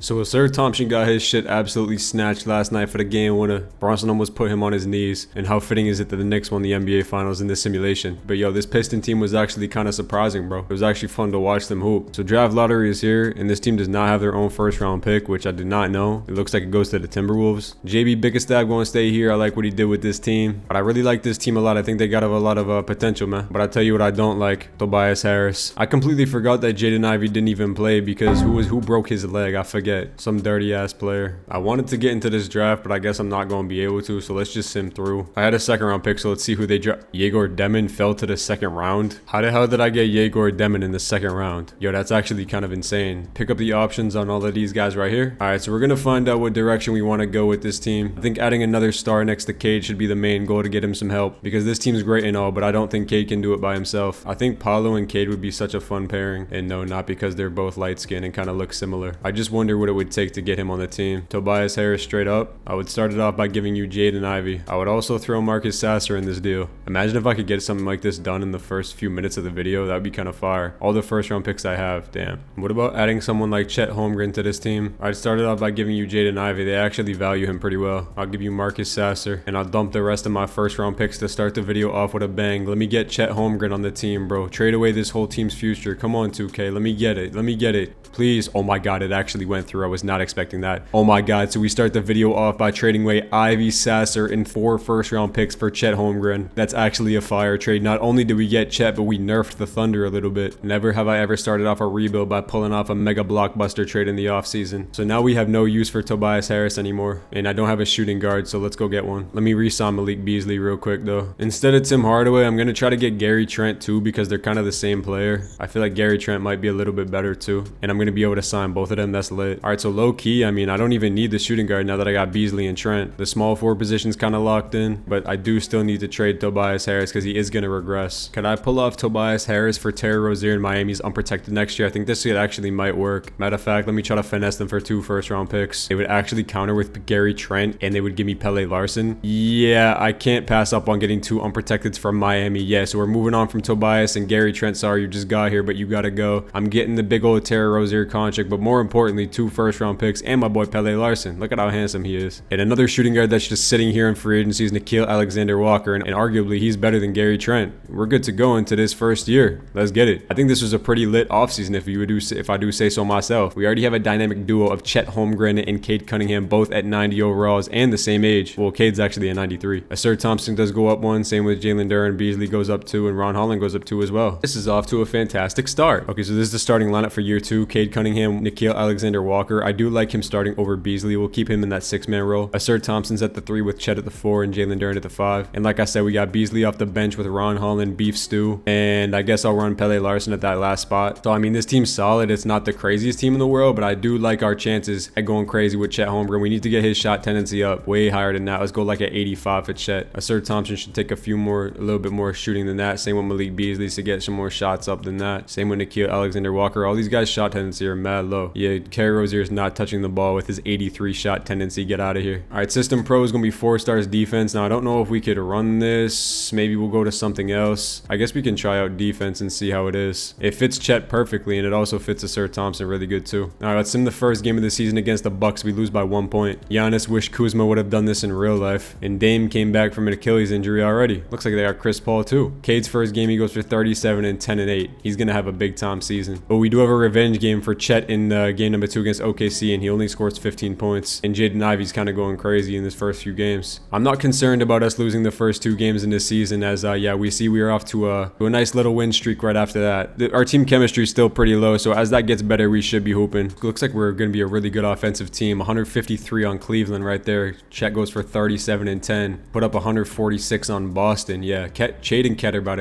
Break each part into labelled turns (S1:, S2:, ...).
S1: So Sir Thompson got his shit absolutely snatched last night for the game winner. Bronson almost put him on his knees. And how fitting is it that the Knicks won the NBA Finals in this simulation? But yo, this Piston team was actually kind of surprising, bro. It was actually fun to watch them hoop. So draft lottery is here, and this team does not have their own first round pick, which I did not know. It looks like it goes to the Timberwolves. JB Bickerstaff going to stay here. I like what he did with this team. But I really like this team a lot. I think they got a lot of potential, man. But I tell you what I don't like, Tobias Harris. I completely forgot that Jaden Ivey didn't even play because who broke his leg? I forget. Some dirty ass player. I wanted to get into this draft, but I guess I'm not going to be able to, so let's just sim through. I had a second round pick, so let's see who they draft. Yegor Demon fell to the second round. How the hell did I get Yegor Demon in the second round? Yo, that's actually kind of insane. Pick up the options on all of these guys right here. All right, so we're going to find out what direction we want to go with this team. I think adding another star next to Cade should be the main goal to get him some help, because this team's great and all, but I don't think Cade can do it by himself. I think Paolo and Cade would be such a fun pairing, and no, not because they're both light skinned and kind of look similar. I just wonder what it would take to get him on the team. Tobias Harris straight up. I would start it off by giving you Jaden Ivey. I would also throw Marcus Sasser in this deal. Imagine if I could get something like this done in the first few minutes of the video. That would be kind of fire. All the first round picks I have. Damn. What about adding someone like Chet Holmgren to this team? I'd start it off by giving you Jaden Ivey. They actually value him pretty well. I'll give you Marcus Sasser, and I'll dump the rest of my first round picks to start the video off with a bang. Let me get Chet Holmgren on the team, bro. Trade away this whole team's future. Come on, 2K. Let me get it. Let me get it. Please. Oh my god, it actually went through. I was not expecting that. Oh my god. So we start the video off by trading away Ivy, Sasser, and 4 first round picks for Chet Holmgren. That's actually a fire trade. Not only did we get Chet, but we nerfed the Thunder a little bit. Never have I ever started off a rebuild by pulling off a mega blockbuster trade in the offseason. So now we have no use for Tobias Harris anymore. And I don't have a shooting guard, so let's go get one. Let me re-sign Malik Beasley real quick though. Instead of Tim Hardaway, I'm going to try to get Gary Trent too, because they're kind of the same player. I feel like Gary Trent might be a little bit better too. And I'm going to be able to sign both of them. That's lit. All right, so low key, I mean, I don't even need the shooting guard now that I got Beasley and Trent. The small forward position's kind of locked in, but I do still need to trade Tobias Harris because he is going to regress. Could I pull off Tobias Harris for Terry Rozier in Miami's unprotected next year? I think this shit actually might work. Matter of fact, let me try to finesse them for 2 first round picks. They would actually counter with Gary Trent, and they would give me Pele Larson. Yeah, I can't pass up on getting 2 unprotecteds from Miami. Yeah, so we're moving on from Tobias and Gary Trent. Sorry, you just got here, but you got to go. I'm getting the big old Terry Rozier contract, but more importantly, 2 first round picks and my boy Pele Larson. Look at how handsome he is. And another shooting guard that's just sitting here in free agency is Nickeil Alexander-Walker, and arguably he's better than Gary Trent. We're good to go into this first year. Let's get it. I think this was a pretty lit offseason if I do say so myself. We already have a dynamic duo of Chet Holmgren and Cade Cunningham, both at 90 overalls and the same age. Well, Cade's actually at 93. Sir Thompson does go up 1, same with Jalen Duren. Beasley goes up 2, and Ron Holland goes up 2 as well. This is off to a fantastic start. Okay, so this is the starting lineup for year 2. Cade Cunningham, Nickeil Alexander-Walker. I do like him starting over Beasley. We'll keep him in that 6-man role. Sir Thompson's at the 3 with Chet at the 4 and Jalen Duren at the 5. And like I said, we got Beasley off the bench with Ron Holland, Beef Stew, and I guess I'll run Pele Larson at that last spot. So I mean, this team's solid. It's not the craziest team in the world, but I do like our chances at going crazy with Chet Holmgren. We need to get his shot tendency up way higher than that. Let's go like at 85 for Chet. Sir Thompson should take a little bit more shooting than that. Same with Malik Beasley to get some more shots up than that. Same with Nickeil Alexander-Walker. All these guys' shot tendency are mad low. Yeah, Terry Rozier is not touching the ball with his 83 shot tendency. Get out of here. All right, System Pro is going to be 4 stars defense. Now, I don't know if we could run this. Maybe we'll go to something else. I guess we can try out defense and see how it is. It fits Chet perfectly, and it also fits Sir Thompson really good too. All right, let's sim the first game of the season against the Bucks. We lose by 1 point. Giannis wished Kuzma would have done this in real life, and Dame came back from an Achilles injury already. Looks like they got Chris Paul too. Cade's first game, he goes for 37 and 10 and 8. He's going to have a big time season. But we do have a revenge game for Chet in game number 2 against OKC, and he only scores 15 points. And Jaden Ivey's kind of going crazy in this first few games. I'm not concerned about us losing the first 2 games in this season, as yeah, we see we are off to a nice little win streak right after that. Our team chemistry is still pretty low, so as that gets better, we should be hooping. Looks like we're going to be a really good offensive team. 153 on Cleveland right there. Chet goes for 37 and 10. Put up 146 on Boston. Yeah, Cade and Chet are about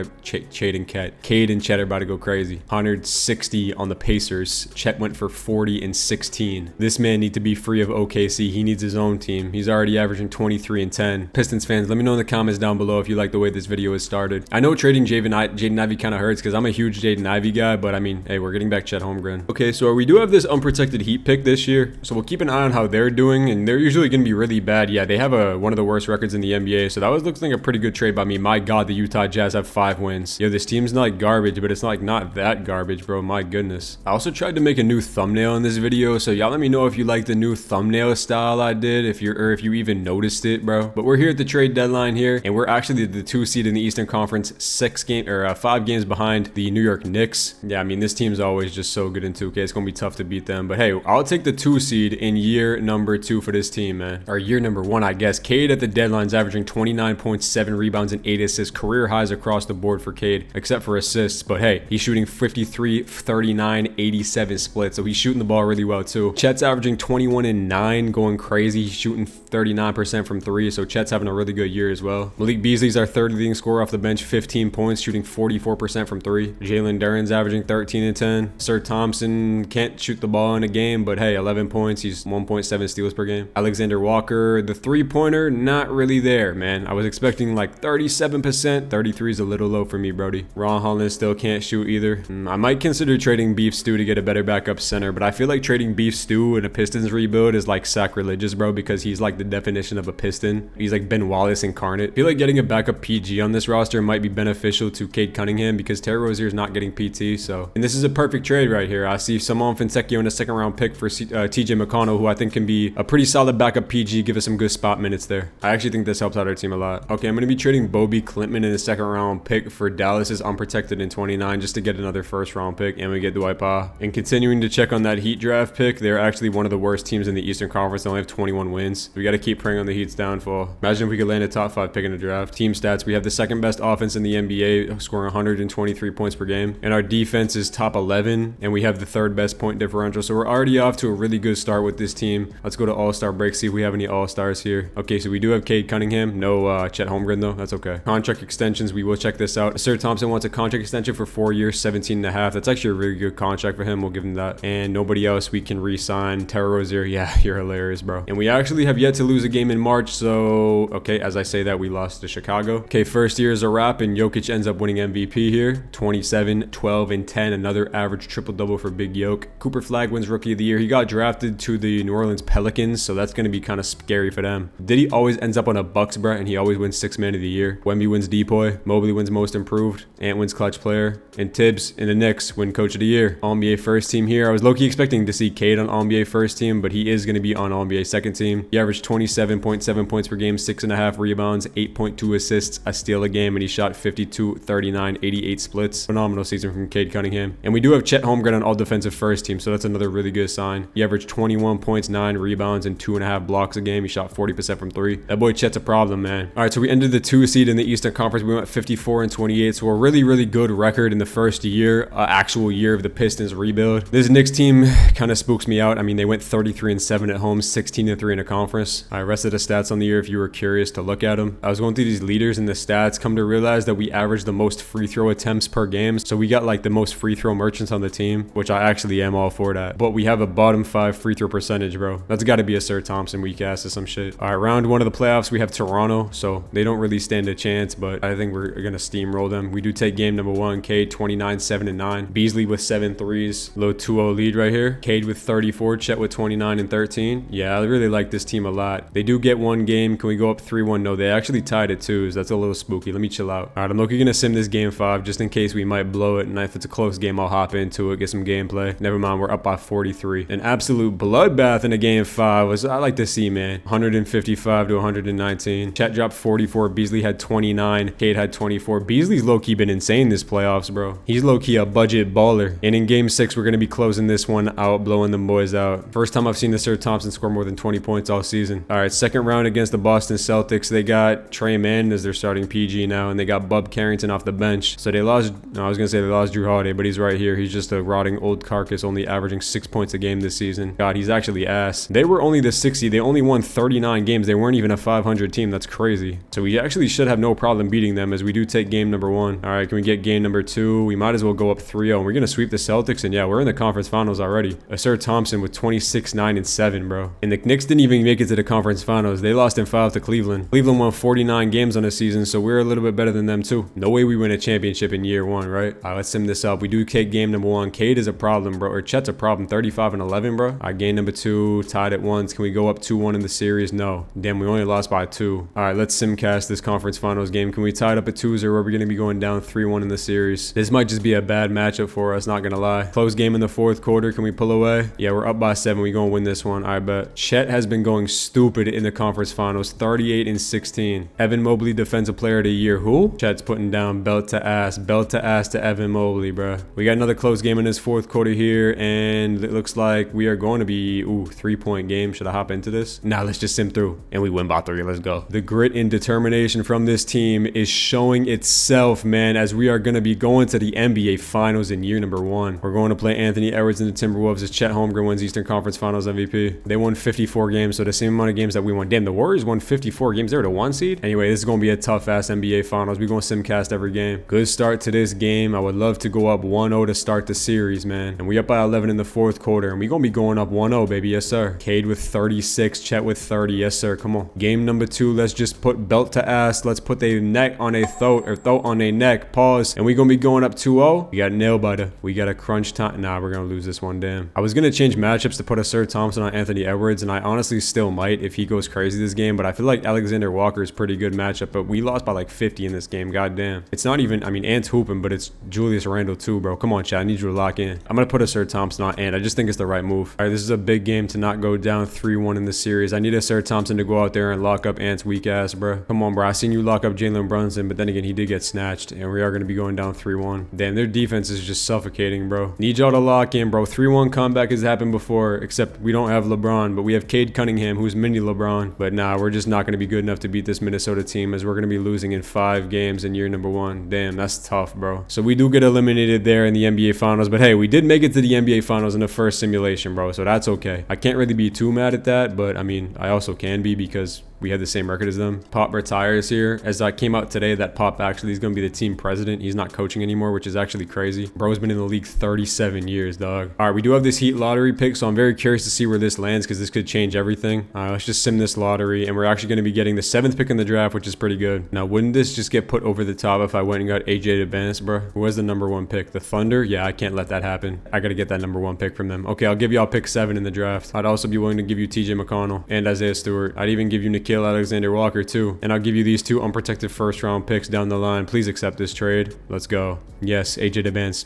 S1: to go crazy. 160 on the Pacers. Chet went for 40 and 16. This man needs to be free of OKC. He needs his own team. He's already averaging 23 and 10. Pistons fans, let me know in the comments down below if you like the way this video is started. I know trading Jaden Ivey kind of hurts because I'm a huge Jaden Ivey guy, but I mean, hey, we're getting back Chet Holmgren. Okay, so we do have this unprotected Heat pick this year, so we'll keep an eye on how they're doing, and they're usually going to be really bad. Yeah, they have one of the worst records in the NBA, so that looks like a pretty good trade by me. My God, the Utah Jazz have 5 wins. Yo, this team's not like garbage, but it's not that garbage, bro. My goodness. I also tried to make a new thumbnail in this video, video. So y'all let me know if you like the new thumbnail style I did, if you even noticed it, bro. But we're here at the trade deadline here, and we're actually the 2 seed in the Eastern Conference, 5 games behind the New York Knicks. Yeah, I mean, this team's always just so good in 2K. It's gonna be tough to beat them. But hey, I'll take the 2 seed in year number 2 for this team, man. Or year number 1, I guess. Cade at the deadline's averaging 29.7 rebounds and 8 assists, career highs across the board for Cade, except for assists. But hey, he's shooting 53, 39, 87 split, so he's shooting the ball really well too. Chet's averaging 21 and 9, going crazy. He's shooting 39% from 3, so Chet's having a really good year as well. Malik Beasley's our 3rd leading scorer off the bench, 15 points, shooting 44% from 3. Jalen Duren's averaging 13 and 10. Sir Thompson can't shoot the ball in a game, but hey, 11 points. He's 1.7 steals per game. Alexander Walker, the 3-pointer, not really there, man. I was expecting like 37%. 33 is a little low for me, Brody. Ron Holland still can't shoot either. I might consider trading Beef Stew to get a better backup center, but I feel like trading Beef Stew in a Pistons rebuild is like sacrilegious, bro, because he's like the definition of a Piston. He's like Ben Wallace incarnate. I feel like getting a backup PG on this roster might be beneficial to Cade Cunningham because Terry Rozier is not getting PT, so. And this is a perfect trade right here. I see Simone Fontecchio in a 2nd round pick for TJ McConnell, who I think can be a pretty solid backup PG, give us some good spot minutes there. I actually think this helps out our team a lot. Okay, I'm going to be trading Bobby Clintman in a 2nd round pick for Dallas's unprotected in 29 just to get another 1st round pick, and we get Dwight Powell. And continuing to check on that Heat draft pick, they're actually one of the worst teams in the Eastern Conference. They only have 21 wins. We got to keep praying on the Heat's downfall. Imagine if we could land a top 5 pick in the draft. Team stats, we have the 2nd best offense in the NBA, scoring 123 points per game. And our defense is top 11, and we have the 3rd best point differential. So we're already off to a really good start with this team. Let's go to All-Star break, see if we have any All-Stars here. Okay, so we do have Cade Cunningham. No Chet Holmgren, though. That's okay. Contract extensions, we will check this out. Sir Thompson wants a contract extension for 4 years, 17.5. That's actually a really good contract for him. We'll give him that. And nobody else we can re-sign. Terry Rozier, yeah, you're hilarious, bro. And we actually have yet to lose a game in March, so okay, as I say that, we lost to Chicago. Okay, 1st year is a wrap, and Jokic ends up winning MVP here. 27, 12, and 10. Another average triple-double for Big Yoke. Cooper Flagg wins Rookie of the Year. He got drafted to the New Orleans Pelicans, so that's going to be kind of scary for them. Diddy always ends up on a Bucks, bro, and he always wins 6th Man of the Year. Wemby wins Depoy. Mobley wins Most Improved. Ant wins Clutch Player. And Tibbs in the Knicks win Coach of the Year. All-NBA 1st team here. I was low-key expecting to see Cade on All-NBA 1st team, but he is going to be on All-NBA 2nd team. He averaged 27.7 points per game, 6.5 rebounds, 8.2 assists, a steal a game, and he shot 52, 39, 88 splits. Phenomenal season from Cade Cunningham. And we do have Chet Holmgren on All-Defensive 1st team, so that's another really good sign. He averaged 21 points, 9 rebounds, and 2.5 blocks a game. He shot 40% from 3. That boy Chet's a problem, man. All right, so we ended the 2 seed in the Eastern Conference. We went 54 and 28, so a really, really good record in the 1st year, actual year of the Pistons rebuild. This Knicks team kind of spooks me out. I mean, they went 33 and 7 at home, 16 and 3 in a conference. All right, rest of the stats on the year if you were curious to look at them. I was going through these leaders in the stats, come to realize that we averaged the most free throw attempts per game. So we got like the most free throw merchants on the team, which I actually am all for that. But we have a bottom 5 free throw percentage, bro. That's got to be a Sir Thompson weak ass or some shit. All right, round 1 of the playoffs, we have Toronto, so they don't really stand a chance, but I think we're going to steamroll them. We do take game number 1, Cade 29, 7 and 9. Beasley with 7 threes. Low 2-0 lead right here. Cade with 34, Chet with 29 and 13. Yeah, I really like this team a lot. They do get 1 game. Can we go up 3-1? No, they actually tied it too, so that's a little spooky. Let me chill out. All right, I'm looking to sim this game 5 just in case we might blow it, and if it's a close game, I'll hop into it, get some gameplay. Never mind, we're up by 43. An absolute bloodbath in a game 5 was I like to see, man. 155 to 119. Chet dropped 44. Beasley had 29. Cade had 24. Beasley's low-key been insane this playoffs, bro. He's low-key a budget baller. And in game 6, we're going to be closing this one out, blowing them boys out. First time I've seen the Sir Thompson score more than 20 points all season. All right, 2nd round against the Boston Celtics. They got Trey Mann as their starting PG now, and they got Bub Carrington off the bench. So they lost, no, I was going to say they lost Drew Holiday, but he's right here. He's just a rotting old carcass, only averaging 6 points a game this season. God, he's actually ass. They were only the 60. They only won 39 games. They weren't even a 500 team. That's crazy. So we actually should have no problem beating them as we do take game number 1. All right, can we get game number 2? We might as well go up 3-0. And we're going to sweep the Celtics, and yeah, we're in the conference finals already. Sir Thompson with 26, 9, and 7, bro. And the Knicks didn't even make it to the conference finals. They lost in 5 to Cleveland. Cleveland won 49 games on the season, so we're a little bit better than them too. No way we win a championship in year 1, right? All right, let's sim this up. We do take game number 1. Cade is a problem, bro. Or Chet's a problem. 35 and 11, bro. All right, game number 2, tied at 1. Can we go up 2-1 in the series? No. Damn, we only lost by 2. All right, let's simcast this conference finals game. Can we tie it up at 2-0, or are we going to be going down 3-1 in the series? This might just be a bad matchup for us, not going to lie. Close game in the 4th quarter. Can we pull away? play. Yeah, we're up by 7. We gonna win this one, I bet. Chet has been going stupid in the conference finals, 38 and 16. Evan Mobley, defensive player of the year. Who? Chet's putting down belt to ass to Evan Mobley, bruh. We got another close game in this fourth quarter here, and it looks like we are going to be, 3-point game. Should I hop into this? Nah, let's just sim through, and we win by 3. Let's go. The grit and determination from this team is showing itself, man, as we are going to be going to the NBA Finals in year number 1. We're going to play Anthony Edwards and the Timberwolves as Chet Holmgren wins Eastern Conference Finals MVP. They won 54 games, so the same amount of games that we won. Damn, the Warriors won 54 games. They were the 1 seed. Anyway, this is going to be a tough-ass NBA Finals. We're going to simcast every game. Good start to this game. I would love to go up 1-0 to start the series, man. And we up by 11 in the fourth quarter, and we're going to be going up 1-0, baby. Yes, sir. Cade with 36, Chet with 30. Yes, sir. Come on. Game number 2. Let's just put belt to ass. Let's put their neck on a throat, or throat on a neck. Pause. And we're going to be going up 2-0. We got nail biter. We got a crunch time. Nah, we're going to lose this one, damn. I was going to change matchups to put a Sir Thompson on Anthony Edwards, and I honestly still might if he goes crazy this game, but I feel like Alexander Walker is pretty good matchup, but we lost by like 50 in this game. God damn. It's not even, I mean, Ant's hooping, but it's Julius Randle too, bro. Come on, Chad. I need you to lock in. I'm going to put a Sir Thompson on Ant. I just think it's the right move. All right, this is a big game to not go down 3-1 in the series. I need a Sir Thompson to go out there and lock up Ant's weak ass, bro. Come on, bro. I seen you lock up Jalen Brunson, but then again, he did get snatched, and we are going to be going down 3-1. Damn, their defense is just suffocating, bro. Need y'all to lock in, bro. 3-1 comeback has happened before, except we don't have LeBron, but we have Cade Cunningham, who's mini LeBron. But nah, we're just not going to be good enough to beat this Minnesota team, as we're going to be losing in 5 games in year number 1. Damn, that's tough, bro. So we do get eliminated there in the NBA Finals, but hey, we did make it to the NBA Finals in the first simulation, bro, so that's okay. I can't really be too mad at that, but I mean, I also can be because we had the same record as them. Pop retires here. As I came out today, that Pop actually is going to be the team president. He's not coaching anymore, which is actually crazy. Bro's been in the league 37 years, dog. All right, we do have this Heat lottery pick, so I'm very curious to see where this lands because this could change everything. Let's just sim this lottery, and we're actually going to be getting the 7th pick in the draft, which is pretty good. Now, wouldn't this just get put over the top if I went and got AJ Advance, bro? Who was the number 1 pick? The Thunder? Yeah, I can't let that happen. I got to get that number 1 pick from them. Okay, I'll give y'all pick 7 in the draft. I'd also be willing to give you TJ McConnell and Isaiah Stewart. I'd even give you Nickeil Alexander-Walker too, and I'll give you these 2 unprotected first round picks down the line. Please accept this trade. Let's go. Yes, AJ Advance.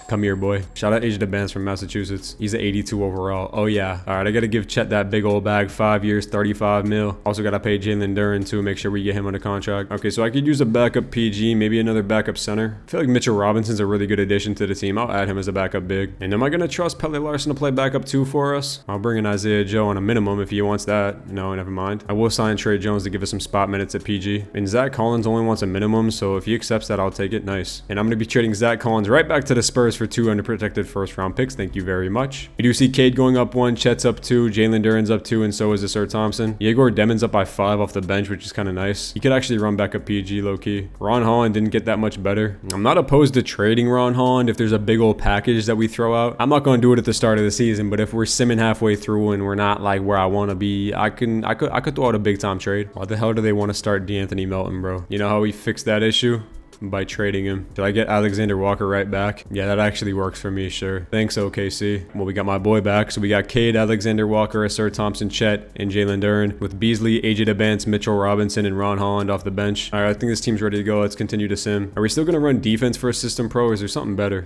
S1: Come here, boy. Shout out AJ Debance from Massachusetts. He's an 82 overall. Oh, yeah. All right, I got to give Chet that big old bag. 5 years, 35 mil. Also got to pay Jalen Duren, too. Make sure we get him under contract. Okay, so I could use a backup PG, maybe another backup center. I feel like Mitchell Robinson's a really good addition to the team. I'll add him as a backup big. And am I going to trust Pelle Larson to play backup 2 for us? I'll bring in Isaiah Joe on a minimum if he wants that. No, never mind. I will sign Trey Jones to give us some spot minutes at PG. And Zach Collins only wants a minimum, so if he accepts that, I'll take it. Nice. And I'm going to be trading Zach Collins right back to the Spurs for 2 unprotected first round picks. Thank you very much. We do see Cade going up 1, Chet's up 2, Jalen Duren's up 2, and so is the Sir Thompson. Yegor Demon's up by 5 off the bench, which is kind of nice. He could actually run back up PG low-key. Ron Holland didn't get that much better. I'm not opposed to trading Ron Holland if there's a big old package that we throw out. I'm not going to do it at the start of the season, but if we're simming halfway through and we're not like where I want to be, I could throw out a big time trade. Why the hell do they want to start DeAnthony Melton, bro? You know how we fixed that issue? By trading him. Did I get Alexander Walker right back? Yeah, that actually works for me, sure. Thanks, OKC. Well, we got my boy back. So we got Cade, Alexander Walker, Sir Thompson, Chet, and Jalen Duren with Beasley, AJ Debance, Mitchell Robinson, and Ron Holland off the bench. All right, I think this team's ready to go. Let's continue to sim. Are we still going to run defense for a system pro, or is there something better?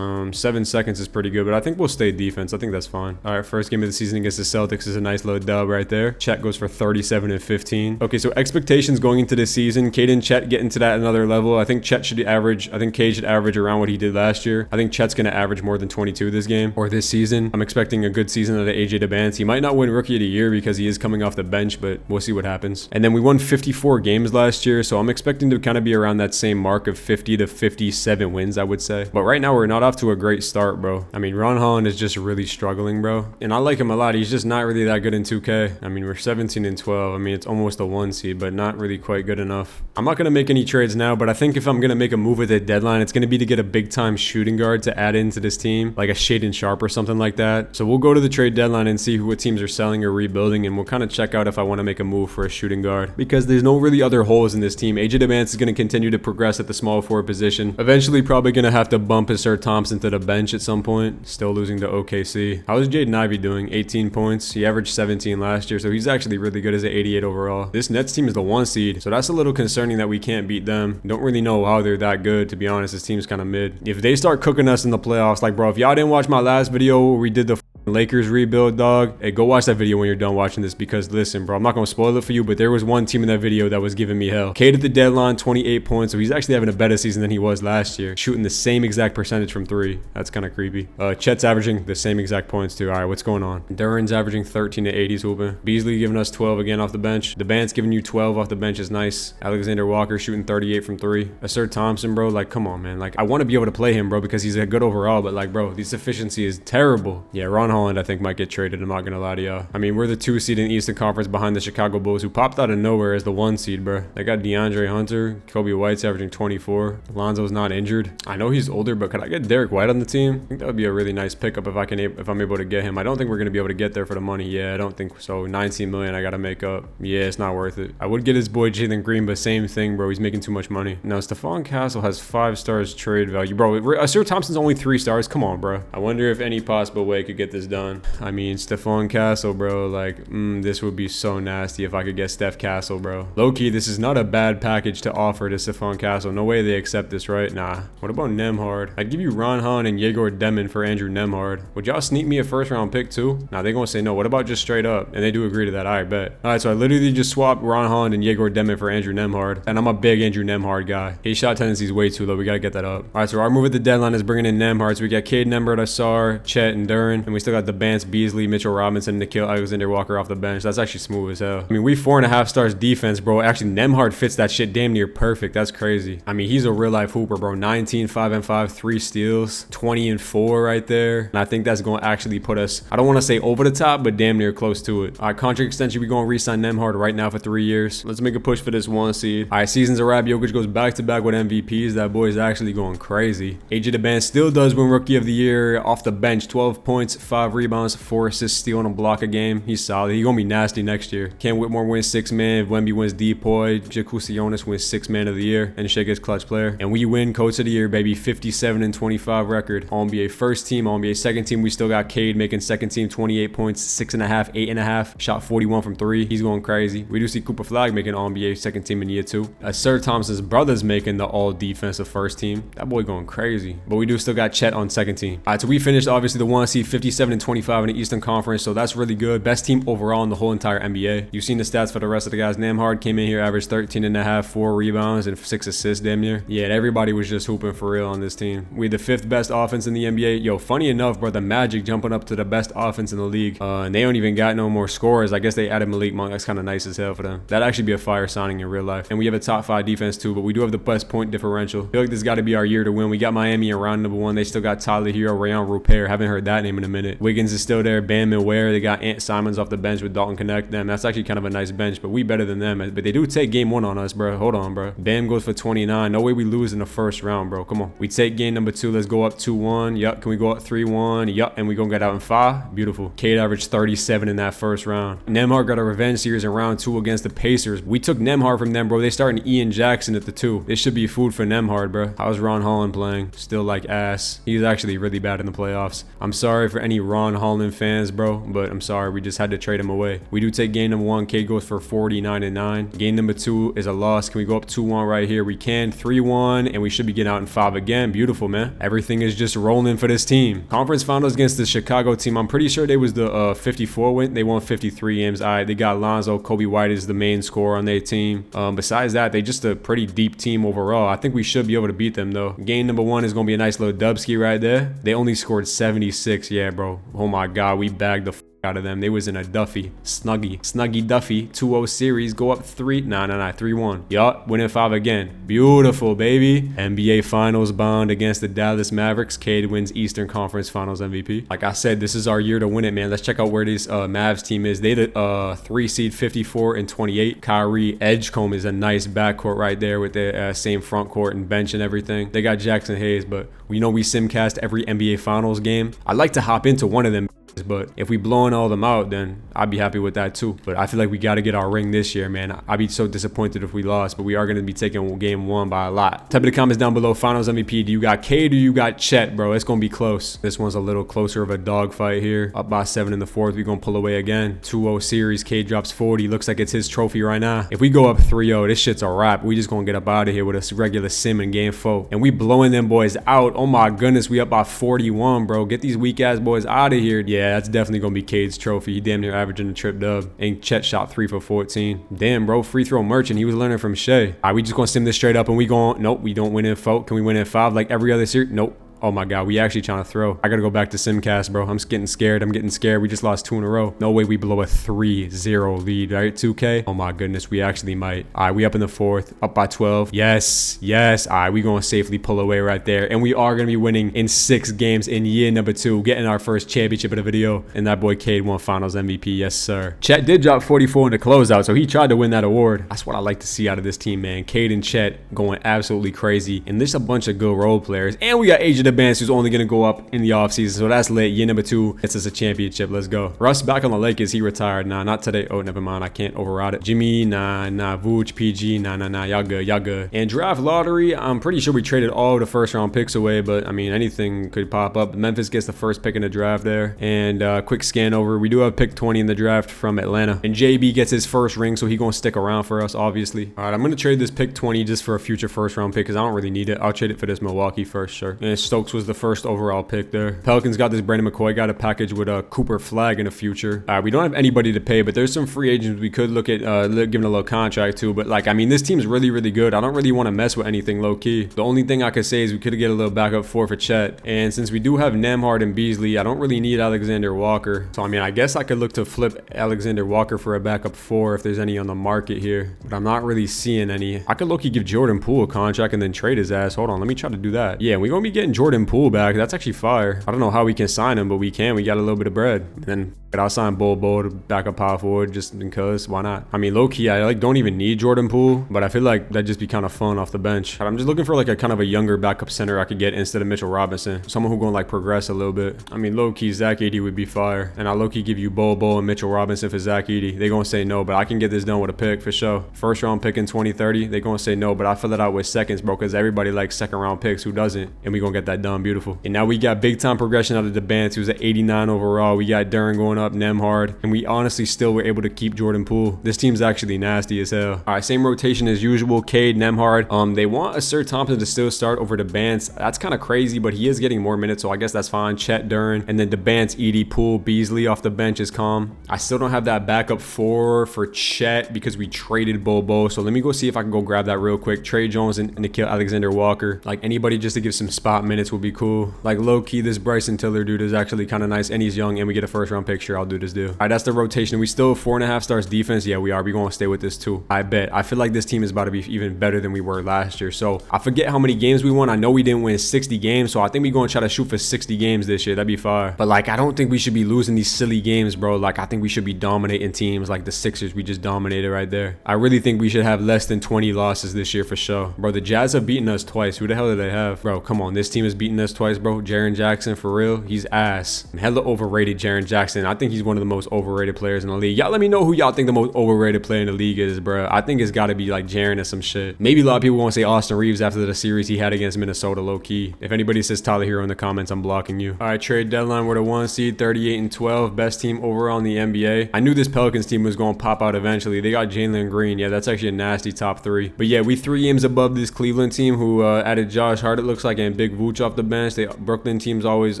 S1: 7 seconds is pretty good, but I think we'll stay defense. I think that's fine. All right, first game of the season against the Celtics is a nice little dub right there. Chet goes for 37 and 15. Okay, so expectations going into this season, Cade and Chet getting to that another level. I think Chet should average, I think Cade should average around what he did last year. I think Chet's going to average more than 22 this game or this season. I'm expecting a good season out of AJ Debance. He might not win Rookie of the Year because he is coming off the bench, but we'll see what happens. And then we won 54 games last year, so I'm expecting to kind of be around that same mark of 50 to 57 wins, I would say. But right now, we're not off to a great start, bro. I mean, Ron Holland is just really struggling, bro. And I like him a lot. He's just not really that good in 2K. I mean, we're 17 and 12. I mean, it's almost a 1 seed, but not really quite good enough. I'm not going to make any trades now, but I think if I'm going to make a move at the deadline, it's going to be to get a big-time shooting guard to add into this team, like a Shaedon Sharpe or something like that. So we'll go to the trade deadline and see what teams are selling or rebuilding, and we'll kind of check out if I want to make a move for a shooting guard, because there's no really other holes in this team. AJ Debance is going to continue to progress at the small forward position. Eventually, probably going to have to bump his Sir Thompson to the bench at some point. Still losing to OKC. How is Jaden Ivey doing? 18 points. He averaged 17 last year, so he's actually really good as an 88 overall. This Nets team is the 1 seed, so that's a little concerning that we can't beat them. Don't really know how they're that good, to be honest. This team's kind of mid. If they start cooking us in the playoffs, like, bro, if y'all didn't watch my last video where we did the Lakers rebuild, dog. Hey, go watch that video when you're done watching this, because listen, bro, I'm not gonna spoil it for you, but there was one team in that video that was giving me hell. Cade at the deadline, 28 points, so he's actually having a better season than he was last year, shooting the same exact percentage from 3. That's kind of creepy. Chet's averaging the same exact points too. All right, what's going on? Duran's averaging 13 to 80s hooping. Beasley giving us 12 again off the bench. The band's giving you 12 off the bench is nice. Alexander Walker shooting 38 from 3. Asir Thompson, bro, like, come on, man. Like, I want to be able to play him, bro, because he's a good overall, but like, bro, this efficiency is terrible. Yeah, Ron Holland, I think, might get traded. I'm not gonna lie to y'all. I mean, we're the 2 seed in the Eastern Conference behind the Chicago Bulls, who popped out of nowhere as the 1 seed, bro. They got DeAndre Hunter. Kobe White's averaging 24. Lonzo's not injured. I know he's older, but could I get Derek White on the team? I think that would be a really nice pickup if I'm able to get him. I don't think we're gonna be able to get there for the money. Yeah, I don't think so. 19 million I gotta make up. Yeah, it's not worth it. I would get his boy Jalen Green, but same thing, bro. He's making too much money. Now, Stephon Castle has 5 stars trade value. Bro, Asir Thompson's only 3 stars. Come on, bro. I wonder if any possible way could get this done. I mean, Stephon Castle, bro, like, this would be so nasty if I could get Steph Castle, bro. Low-key, this is not a bad package to offer to Stephon Castle. No way they accept this, right? Nah. What about Nembhard? I'd give you Ron Hahn and Yegor Demon for Andrew Nembhard. Would y'all sneak me a first-round pick too? Nah, they're gonna say no. What about just straight up? And they do agree to that. I bet. All right, so I literally just swapped Ron Hahn and Yegor Demon for Andrew Nembhard, and I'm a big Andrew Nembhard guy. His shot tendency is way too low. We gotta get that up. All right, so our move at the deadline is bringing in Nembhard. So we got Cade Nembhard, Asar, Chet, and Duran, and we still got the Bance, Beasley, Mitchell Robinson, Nikhil Alexander Walker off the bench. That's actually smooth as hell. I mean, we 4.5 stars defense, bro. Actually, Nembhard fits that shit damn near perfect. That's crazy. I mean, he's a real life hooper, bro. 19, 5 and 5, 3 steals, 20 and 4 right there. And I think that's going to actually put us, I don't want to say over the top, but damn near close to it. All right, contract extension, we're going to re-sign Nembhard right now for 3 years. Let's make a push for this 1 seed. All right, season's a wrap. Jokic goes back to back with MVPs. That boy is actually going crazy. AJ the Band still does win Rookie of the Year off the bench. 12 points, 5 rebounds, 4 assists, steal, and a block a game. He's solid. He's going to be nasty next year. Cam Whitmore wins 6 man. Wemby wins Depoy. Jakusionis wins 6 man of the year. And Shea gets clutch player. And we win Coach of the Year, baby. 57 and 25 record. All-NBA first team, All-NBA second team. We still got Cade making second team 28 points, 6.5, 8.5. Shot 41 from 3. He's going crazy. We do see Cooper Flag making All-NBA second team in year 2. Asir Thompson's brother's making the all-defensive first team. That boy going crazy. But we do still got Chet on second team. All right, so we finished obviously the 1 seed, 57 and 25 in the Eastern Conference. So that's really good. Best team overall in the whole entire NBA. You've seen the stats for the rest of the guys. Nembhard came in here, averaged 13.5, 4 rebounds, and 6 assists damn near. Yeah, everybody was just hooping for real on this team. We had the 5th best offense in the NBA. Yo, funny enough, bro, the Magic jumping up to the best offense in the league. And they don't even got no more scorers. I guess they added Malik Monk. That's kind of nice as hell for them. That'd actually be a fire signing in real life. And we have a top 5 defense too, but we do have the best point differential. I feel like this got to be our year to win. We got Miami in round number 1. They still got Tyler Hero, Rayon Rupert. Haven't heard that name in a minute. Wiggins is still there. Bam and Ware. They got Ant Simons off the bench with Dalton Connect. Them. That's actually kind of a nice bench, but we better than them. But they do take game 1 on us, bro. Hold on, bro. Bam goes for 29. No way we lose in the first round, bro. Come on. We take game number 2. Let's go up 2-1. Yup. Can we go up 3-1? Yup. And we gonna get out in 5. Beautiful. Cade averaged 37 in that first round. Nembhard got a revenge series in round 2 against the Pacers. We took Nembhard from them, bro. They starting Ian Jackson at the 2. This should be food for Nembhard, bro. How's Ron Holland playing? Still like ass. He's actually really bad in the playoffs. I'm sorry for any Ron Holland fans, bro, but I'm sorry. We just had to trade him away. We do take game number 1. Cade goes for 49 and 9. Game number 2 is a loss. Can we go up 2-1 right here? We can. 3-1, and we should be getting out in 5 again. Beautiful, man. Everything is just rolling for this team. Conference finals against the Chicago team. I'm pretty sure they was the 54 win. They won 53 games. All right, they got Lonzo. Kobe White is the main scorer on their team. Besides that, they just a pretty deep team overall. I think we should be able to beat them, though. Game number 1 is going to be a nice little dubski right there. They only scored 76. Yeah, bro. Oh, my God. We bagged the out of them. They was in a Duffy. Snuggy Duffy. 2-0 series. Go up 3. Nah. 3-1. Yup. Winning 5 again. Beautiful, baby. NBA Finals bond against the Dallas Mavericks. Cade wins Eastern Conference Finals MVP. Like I said, this is our year to win it, man. Let's check out where this Mavs team is. They the 3 seed, 54 and 28. Kyrie Edgecombe is a nice backcourt right there with the same front court and bench and everything. They got Jackson Hayes, but we know we simcast every NBA Finals game. I'd like to hop into one of them, but if we blowing all them out, then I'd be happy with that too. But I feel like we got to get our ring this year, man. I'd be so disappointed if we lost, but we are going to be taking game 1 by a lot. Type in the comments down below. Finals MVP. Do you got Cade or you got Chet, bro? It's going to be close. This one's a little closer of a dogfight here. Up by 7 in the 4th. We're going to pull away again. 2-0 series. Cade drops 40. Looks like it's his trophy right now. If we go up 3-0, this shit's a wrap. We just going to get up out of here with a regular sim in game 4. And we blowing them boys out. Oh my goodness. We up by 41, bro. Get these weak ass boys out of here. Yeah, Yeah, that's definitely gonna be Cade's trophy. He damn near averaging a trip dub. And Chet shot 3 for 14. Damn, bro, free throw merchant. He was learning from Shea. All right, we just gonna sim this straight up and we going, nope, we don't win in 4. Can we win in 5 like every other series? Nope. Oh my God, we actually trying to throw. I gotta go back to Simcast, bro. I'm getting scared. I'm getting scared. We just lost 2 in a row. No way we blow a 3-0 lead, right? 2K. Oh my goodness, we actually might. All right, we up in the 4th, up by 12. Yes, yes. All right, we gonna safely pull away right there. And we are gonna be winning in 6 games in year number 2, getting our first championship of the video. And that boy Cade won finals MVP, yes sir. Chet did drop 44 in the closeout, so he tried to win that award. That's what I like to see out of this team, man. Cade and Chet going absolutely crazy. And there's a bunch of good role players. And we got Age of the Bands, who's only gonna go up in the offseason, so that's lit. Year number 2 gets us a championship. Let's go. Russ back on the Lakers. He retired. Nah, not today. Oh, never mind. I can't override it. Jimmy, nah. Vooch, PG, nah. Y'all good. And draft lottery, I'm pretty sure we traded all the first round picks away, but I mean, anything could pop up. Memphis gets the first pick in the draft there. And quick scan over. We do have pick 20 in the draft from Atlanta. And JB gets his first ring, so he gonna stick around for us, obviously. All right, I'm gonna trade this pick 20 just for a future first round pick because I don't really need it. I'll trade it for this Milwaukee first, sure. And Stokes was the first overall pick there. Pelicans got this Brandon McCoy, got a package with a Cooper Flag in the future. We don't have anybody to pay, but there's some free agents we could look at giving a little contract to. But like, I mean, this team's really good. I don't really want to mess with anything low key. The only thing I could say is we could get a little backup 4 for Chet. And since we do have Nembhard and Beasley, I don't really need Alexander Walker. So I mean, I guess I could look to flip Alexander Walker for a backup 4 if there's any on the market here. But I'm not really seeing any. I could low-key give Jordan Poole a contract and then trade his ass. Hold on, let me try to do that. Yeah, we're gonna be getting Jordan Poole back. That's actually fire. I don't know how we can sign him, but we can. We got a little bit of bread. And then I'll sign Bol to backup power forward just because. Why not? I mean, low-key, I like don't even need Jordan Poole, but I feel like that'd just be kind of fun off the bench. I'm just looking for like a kind of a younger backup center I could get instead of Mitchell Robinson. Someone who gonna like progress a little bit. I mean, low-key, Zach Edey would be fire. And I'll low-key give you Bol and Mitchell Robinson for Zach Edey. They gonna say no, but I can get this done with a pick for sure. First round pick in 2030, they gonna say no, but I fill it out with seconds, bro, because everybody likes second round picks. Who doesn't? And we gonna get that done. Beautiful. And now we got big time progression out of the Bants, who's at 89 overall. We got Duren going up, Nembhard, and we honestly still were able to keep Jordan Poole. This team's actually nasty as hell. All right, same rotation as usual. Cade, Nembhard. They want a Sir Thompson to still start over the Bants. That's kind of crazy, but he is getting more minutes, so I guess that's fine. Chet, Duren, and then the Bants, Edey, Poole, Beasley off the bench is calm. I still don't have that backup 4 for Chet because we traded Bobo. So let me go see if I can go grab that real quick. Trey Jones and Nickeil Alexander-Walker. Like anybody just to give some spot minutes would be cool. Like low key, this Bryson Tiller dude is actually kind of nice, and he's young, and we get a first round pick. Sure, I'll do this deal. All right, that's the rotation. We still 4.5 stars defense. Yeah, we are. We're gonna stay with this too. I bet. I feel like this team is about to be even better than we were last year. So I forget how many games we won. I know we didn't win 60 games, so I think we're gonna try to shoot for 60 games this year. That'd be fire. But like, I don't think we should be losing these silly games, bro. Like, I think we should be dominating teams like the Sixers. We just dominated right there. I really think we should have less than 20 losses this year for sure. Bro, the Jazz have beaten us twice. Who the hell did they have? Bro, come on. This team has beaten us twice, bro. Jaren Jackson, for real. He's ass. I'm hella overrated Jaren Jackson. I think he's one of the most overrated players in the league. Y'all let me know who y'all think the most overrated player in the league is, bro. I think it's got to be like Jaren or some shit. Maybe a lot of people won't say Austin Reeves after the series he had against Minnesota, low key. If anybody says Tyler Hero in the comments, I'm blocking you. All right, trade deadline. We're the 1 seed, 38-12. Best team overall in the NBA. I knew this Pelicans team was going to pop out eventually. They got Jalen Green. Yeah, that's actually a nasty top 3. But yeah, we 3 games above this Cleveland team who added Josh Hart, it looks like, and Big Vooch off the bench. The Brooklyn team's always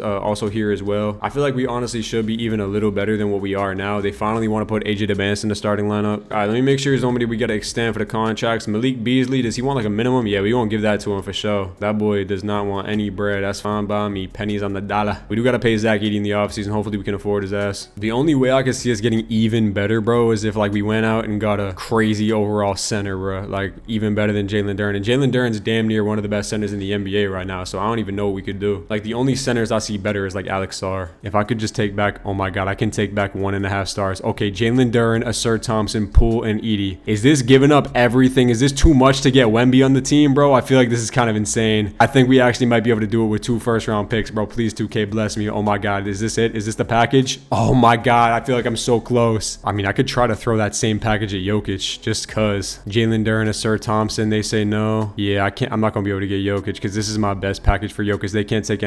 S1: also here as well. I feel like we honestly should be even a little better than what we are now. They finally want to put AJ DeBance in the starting lineup. All right, let me make sure somebody we got to extend for the contracts. Malik Beasley, does he want like a minimum? Yeah, we gonna give that to him for sure. That boy does not want any bread. That's fine by me. Pennies on the dollar. We do got to pay Zach Edey in the offseason. Hopefully we can afford his ass. The only way I can see us getting even better, bro, is if like we went out and got a crazy overall center, bro. Like even better than Jalen Duren. And Jalen Duren's damn near one of the best centers in the NBA right now. So I don't even know what we could do. Like the only centers I see better is like Alex Sarr. If I could just take back, oh my God, I can take back 1.5 stars. Okay, Jalen Duren, Asur Thompson, Poole, and Edey. Is this giving up everything? Is this too much to get Wemby on the team, bro? I feel like this is kind of insane. I think we actually might be able to do it with 2 first-round picks, bro. Please, 2K, bless me. Oh my God, is this it? Is this the package? Oh my God, I feel like I'm so close. I mean, I could try to throw that same package at Jokic just cause. Jalen Duren, Asur Thompson, they say no. Yeah, I'm not gonna be able to get Jokic because this is my best package for yo, because they can't take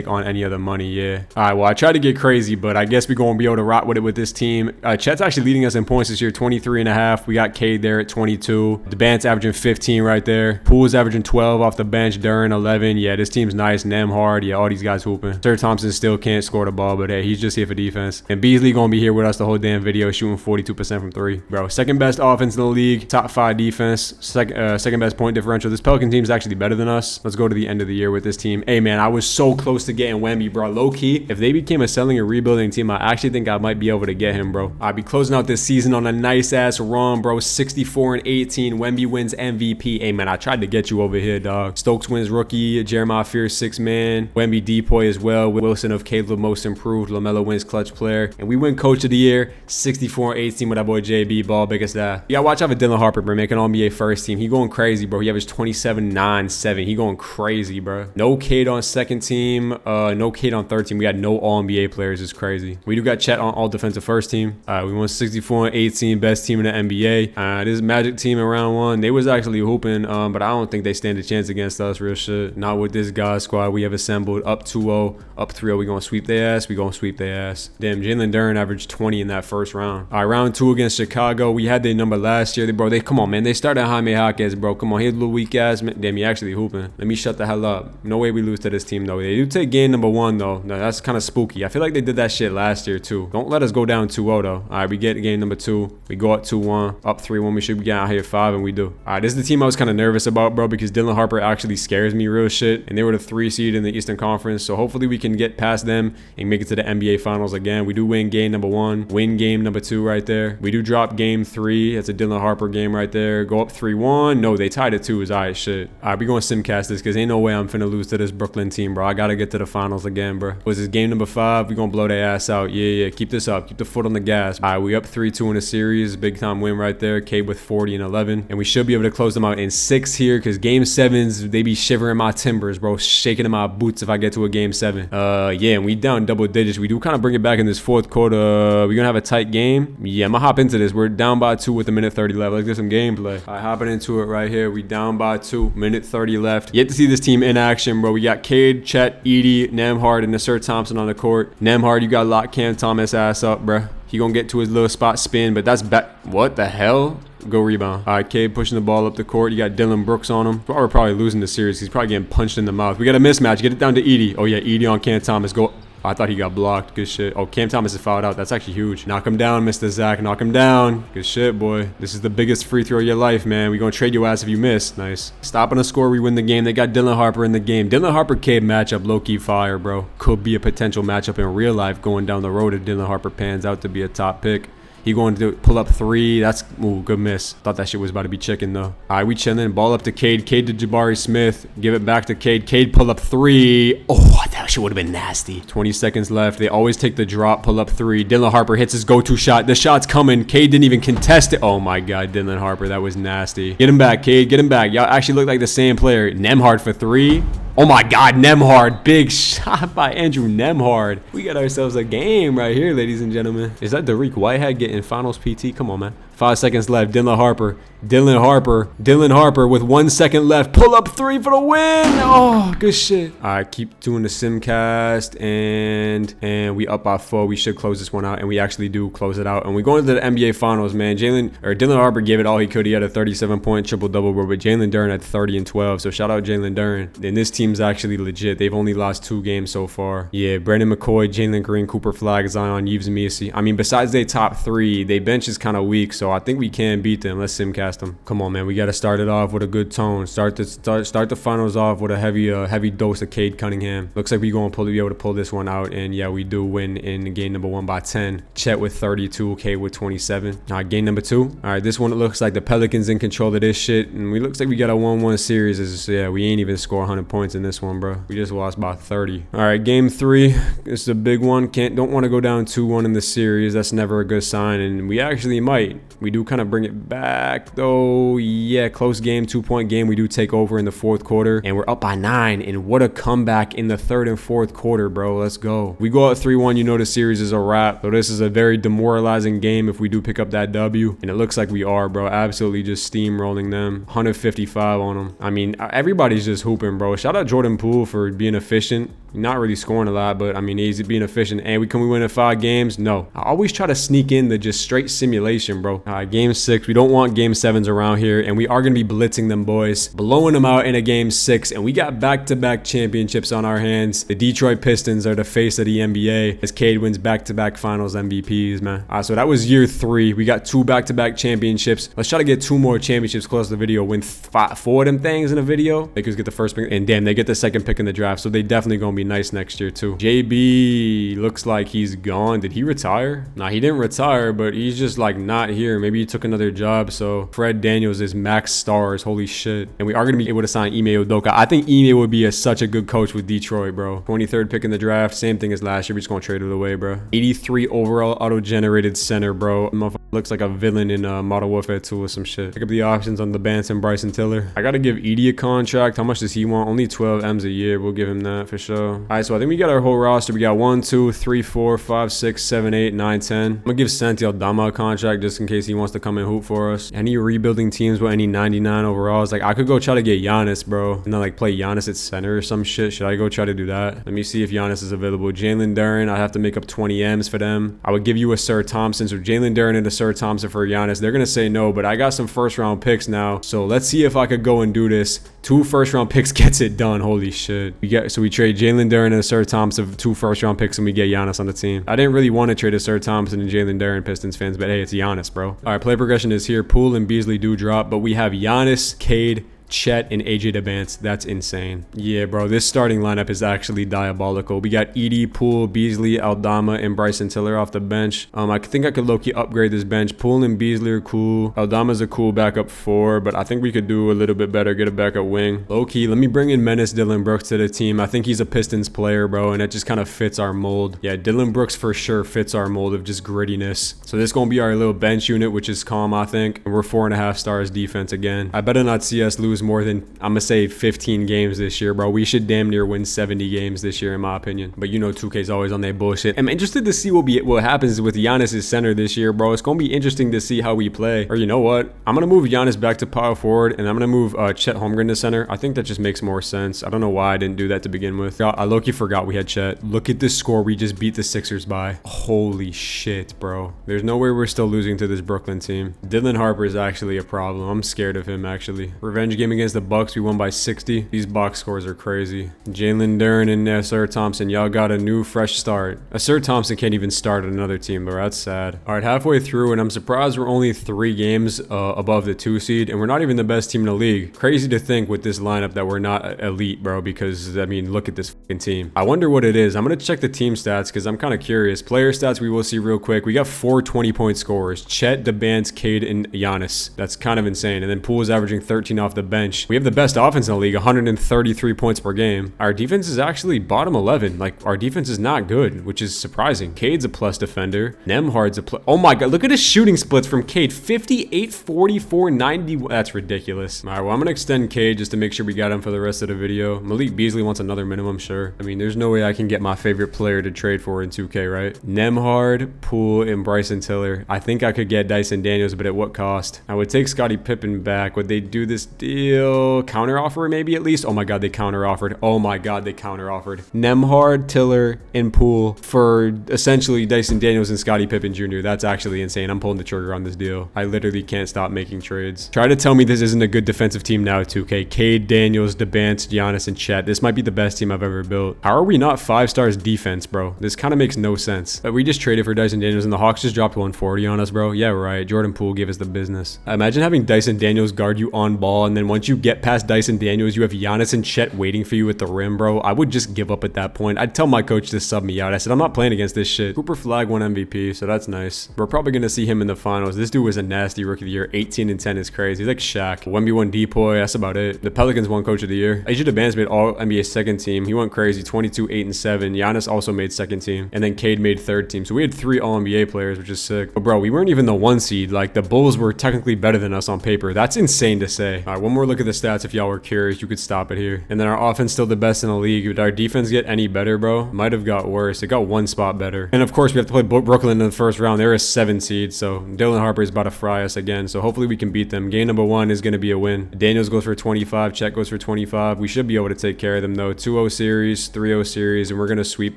S1: on any other money. Yeah. All right, well, I tried to get crazy, but I guess we're gonna be able to rock with it with this team. Chet's actually leading us in points this year, 23.5. We got Cade there at 22. DeBant's averaging 15 right there. Poole's averaging 12 off the bench. Duren 11. Yeah, this team's nice. Nemhard. Yeah, all these guys hooping. Sir Thompson still can't score the ball, but hey, he's just here for defense. And Beasley gonna be here with us the whole damn video, shooting 42% from 3. Bro, second best offense in the league, top 5 defense, second best point differential. This Pelican team's actually better than us. Let's go to the end of the year with this team. Hey man, I was so close to getting Wemby, bro. Low key, if they became a selling and rebuilding team, I actually think I might be able to get him, bro. I'd be closing out this season on a nice ass run, bro. 64-18. Wemby wins MVP. Hey man, I tried to get you over here, dog. Stokes wins rookie. Jeremiah Fears 6-man. Wemby Depoy as well. Wilson of Caleb most improved. LaMelo wins clutch player. And we win coach of the year. 64-18 with that boy JB. Ball big as that. Yeah, watch out for Dylan Harper, bro. Making All-NBA first team. He going crazy, bro. He averaged 27-9-7. He going crazy, bro. No Cade on second team. No Cade on third team. We had no All-NBA players. It's crazy. We do got Chet on all defensive first team. We won 64-18. Best team in the NBA. This Magic team in round 1, they was actually hooping, but I don't think they stand a chance against us. Real shit. Not with this God squad we have assembled. Up 2-0, up 3-0. We gonna sweep their ass. We gonna sweep their ass. Damn, Jalen Duren averaged 20 in that first round. All right, round 2 against Chicago. We had their number last year. They come on, man. They started Jaime Jaquez, bro. Come on, he's a little weak ass. Damn, he actually hooping. Let me shut the hell up. No way we lose to this team though. They do take game number 1 though. No, that's kind of spooky. I feel like they did that shit last year too. Don't let us go down 2-0 though. All right, we get game number 2. We go up 2-1, up 3-1. We should be getting out here 5, and we do. All right, this is the team I was kind of nervous about, bro, because Dylan Harper actually scares me real shit, and they were the 3 seed in the Eastern Conference. So hopefully we can get past them and make it to the NBA Finals again. We do win game number 1, win game number 2 right there. We do drop game 3. That's a Dylan Harper game right there. Go up 3-1. No, they tied it 2. Is all right, shit. All right, we gonna simcast this because ain't no way I'm finna lose to this Brooklyn team, bro. I gotta get to the finals again, bro. Was this game number 5? We gonna blow their ass out. Yeah. Keep this up. Keep the foot on the gas. All right, we up 3-2 in the series. Big time win right there. Cade with 40 and 11. And we should be able to close them out in 6 here because game 7s, they be shivering my timbers, bro. Shaking in my boots if I get to a game 7. Yeah, and we down double digits. We do kind of bring it back in this 4th quarter. We're gonna have a tight game. Yeah, I'm gonna hop into this. We're down by 2 with a minute 30 left. Let's get some gameplay. All right, hopping into it right here. We down by 2, minute 30 left. Yet to see this team in action, bro. We got Cade, Chet, Edie, Nemhard, and Nasir Thompson on the court. Nemhard, you got lock Cam Thomas ass up, bro. He gonna get to his little spot spin, but that's back. What the hell? Go rebound. All right, Cade pushing the ball up the court. You got Dylan Brooks on him. We're probably losing the series. He's probably getting punched in the mouth. We got a mismatch. Get it down to Edie. Oh yeah, Edie on Cam Thomas. Go. I thought he got blocked. Good shit. Oh, Cam Thomas is fouled out. That's actually huge. Knock him down, Mr. Zach. Knock him down. Good shit, boy. This is the biggest free throw of your life, man. We gonna trade your ass if you miss. Nice. Stop on a score. We win the game. They got Dylan Harper in the game. Dylan Harper Cade matchup, low-key fire, bro. Could be a potential matchup in real life going down the road if Dylan Harper pans out to be a top pick. He going to pull up 3. That's, ooh, good miss. Thought that shit was about to be chicken, though. All right, we chilling. Ball up to Cade. Cade to Jabari Smith. Give it back to Cade. Cade pull up 3. Oh, that shit would have been nasty. 20 seconds left. They always take the drop. Pull up 3. Dylan Harper hits his go-to shot. The shot's coming. Cade didn't even contest it. Oh, my God. Dylan Harper. That was nasty. Get him back, Cade. Get him back. Y'all actually look like the same player. Nemhard for 3. Oh my God, Nemhard. Big shot by Andrew Nemhard. We got ourselves a game right here, ladies and gentlemen. Is that Dariq Whitehead getting finals PT? Come on, man. 5 seconds left. Dylan Harper. Dylan Harper. Dylan Harper with 1 second left. Pull up 3 for the win. Oh, good shit. All right, keep doing the simcast. And we up by 4. We should close this one out. And we actually do close it out. And we're going to the NBA Finals, man. Dylan Harper gave it all he could. He had a 37-point triple-double, but Jalen Duren had 30 and 12. So shout out Jalen Duren. And this team's actually legit. They've only lost 2 games so far. Yeah, Brandon McCoy, Jalen Green, Cooper Flag, Zion, Yves Misi. I mean, besides their top 3, their bench is kind of weak. So I think we can beat them. Let's simcast them. Come on, man. We got to start it off with a good tone. Start the finals off with a heavy dose of Cade Cunningham. Looks like we're going to be able to pull this one out. And yeah, we do win in game number 1 by 10. Chet with 32, Cade with 27. All right, game number 2. All right, this one, it looks like the Pelicans in control of this shit. And we looks like we got a 1-1 series. Yeah, we ain't even score 100 points in this one, bro. We just lost by 30. All right, game 3. This is a big one. Don't want to go down 2-1 in the series. That's never a good sign. And we actually might. We do kind of bring it back though. Yeah, close game, 2-point game. We do take over in the fourth quarter and we're up by 9. And what a comeback in the third and fourth quarter, bro. Let's go. We go out 3-1. You know the series is a wrap. So this is a very demoralizing game if we do pick up that W. And it looks like we are, bro. Absolutely just steamrolling them. 155 on them. I mean, everybody's just hooping, bro. Shout out Jordan Poole for being efficient. Not really scoring a lot, but I mean, he's being efficient. And can we win in 5 games? No. I always try to sneak in the just straight simulation, bro. All right, game 6. We don't want game 7s around here, and we are going to be blitzing them boys, blowing them out in a game 6. And we got back-to-back championships on our hands. The Detroit Pistons are the face of the NBA as Cade wins back-to-back finals MVPs, man. All right, so that was year 3. We got 2 back-to-back championships. Let's try to get 2 more championships close to the video. Win 4 of them things in a video. Lakers get the first pick, and damn, they get the second pick in the draft, so they definitely going to be nice next year too. JB looks like he's gone. Did he retire? Nah, he didn't retire, but he's just like not here. Maybe he took another job. So Fred Daniels is max stars. Holy shit. And we are going to be able to sign Ime Udoka. I think Ime would be such a good coach with Detroit, bro. 23rd pick in the draft. Same thing as last year. We're just going to trade it away, bro. 83 overall auto-generated center, bro. Motherfucker looks like a villain in Modern Warfare 2 or some shit. Pick up the options on the Bance and Bryson Tiller. I got to give Edie a contract. How much does he want? Only 12 M's a year. We'll give him that for sure. All right, so I think we got our whole roster. We got 1, 2, 3, 4, 5, 6, 7, 8, 9, 10. I'm gonna give Santi Aldama a contract just in case he wants to come and hoop for us. Any rebuilding teams with any 99 overalls? Like, I could go try to get Giannis, bro, and then like play Giannis at center or some shit. Should I go try to do that? Let me see if Giannis is available. Jalen Duren, I have to make up 20 M's for them. I would give you a Sir Thompson. So Jalen Duren and a Sir Thompson for Giannis. They're gonna say no, but I got some first round picks now. So let's see if I could go and do this. 2 first round picks gets it done. Holy shit. We trade Jalen Duren and a Sir Thompson, 2 first round picks, and we get Giannis on the team. I didn't really want to trade a Sir Thompson and Jalen Duren, Pistons fans, but hey, it's Giannis, bro. All right, play progression is here. Poole and Beasley do drop, but we have Giannis, Cade, Chet, and AJ DeBance. That's insane. Yeah, bro, this starting lineup is actually diabolical. We got Edie, Poole, Beasley, Aldama, and Bryson Tiller off the bench. I think I could low-key upgrade this bench. Poole and Beasley are cool. Aldama's a cool backup 4, but I think we could do a little bit better, get a backup wing. Low-key, let me bring in Menace Dillon Brooks to the team. I think he's a Pistons player, bro, and it just kind of fits our mold. Yeah, Dillon Brooks for sure fits our mold of just grittiness. So this gonna be our little bench unit, which is calm, I think. And we're 4.5 stars defense again. I better not see us lose more than, I'm gonna say, 15 games this year, bro. We should damn near win 70 games this year, in my opinion. But you know 2K's always on their bullshit. I'm interested to see what happens with Giannis' center this year, bro. It's gonna be interesting to see how we play. Or you know what? I'm gonna move Giannis back to power forward, and I'm gonna move Chet Holmgren to center. I think that just makes more sense. I don't know why I didn't do that to begin with. I low-key forgot we had Chet. Look at this score we just beat the Sixers by. Holy shit, bro. There's no way we're still losing to this Brooklyn team. Dylan Harper is actually a problem. I'm scared of him, actually. Revenge game against the Bucks, we won by 60. These box scores are crazy. Jalen Duren and Sir Thompson, y'all got a new fresh start. Sir Thompson can't even start at another team, bro. That's sad. All right, halfway through, and I'm surprised we're only 3 games above the 2 seed, and we're not even the best team in the league. Crazy to think with this lineup that we're not elite, bro, because, I mean, look at this fucking team. I wonder what it is. I'm going to check the team stats because I'm kind of curious. Player stats we will see real quick. We got 4 20-point scorers. Chet, DeBance, Cade, and Giannis. That's kind of insane. And then Poole is averaging 13 off the bench. We have the best offense in the league, 133 points per game. Our defense is actually bottom 11. Like, our defense is not good, which is surprising. Cade's a plus defender. Nemhard's a plus. Oh my god, look at his shooting splits from Cade. 58, 44, 90. That's ridiculous. All right, well, I'm gonna extend Cade just to make sure we got him for the rest of the video. Malik Beasley wants another minimum, sure. I mean, there's no way I can get my favorite player to trade for in 2K, right? Nemhard, Poole, and Bryson Tiller. I think I could get Dyson Daniels, but at what cost? I would take Scottie Pippen back. Would they do this deal? Counter offer maybe at least? Oh my god, they counter offered. Oh my god, they counter offered. Nemhard, Tiller, and Poole for essentially Dyson Daniels and Scottie Pippen Jr. That's actually insane. I'm pulling the trigger on this deal. I literally can't stop making trades. Try to tell me this isn't a good defensive team now, 2K. Cade, Daniels, DeBance, Giannis, and Chet. This might be the best team I've ever built. How are we not 5 stars defense, bro? This kind of makes no sense. But we just traded for Dyson Daniels and the Hawks just dropped 140 on us, bro. Yeah, right. Jordan Poole gave us the business. Imagine having Dyson Daniels guard you on ball, and then once you get past Dyson Daniels, you have Giannis and Chet waiting for you at the rim, bro. I would just give up at that point. I'd tell my coach to sub me out. I said, I'm not playing against this shit. Cooper Flag won MVP, so that's nice. We're probably going to see him in the finals. This dude was a nasty rookie of the year. 18 and 10 is crazy. He's like Shaq. 1v1 Depoy, that's about it. The Pelicans won coach of the year. Asia Debans made all NBA second team. He went crazy. 22, 8 and 7. Giannis also made second team. And then Cade made third team. So we had 3 all NBA players, which is sick. But bro, we weren't even the 1 seed. Like, the Bulls were technically better than us on paper. That's insane to say. All right, one more look at the stats. If y'all were curious, you could stop it here. And then our offense still the best in the league. Did our defense get any better, bro? Might have got worse. It got 1 spot better. And of course, we have to play Brooklyn in the first round. They're a 7 seed. So Dylan Harper is about to fry us again. So hopefully we can beat them. Game number 1 is going to be a win. Daniels goes for 25. Chet goes for 25. We should be able to take care of them though. 2-0 series, 3-0 series, and we're going to sweep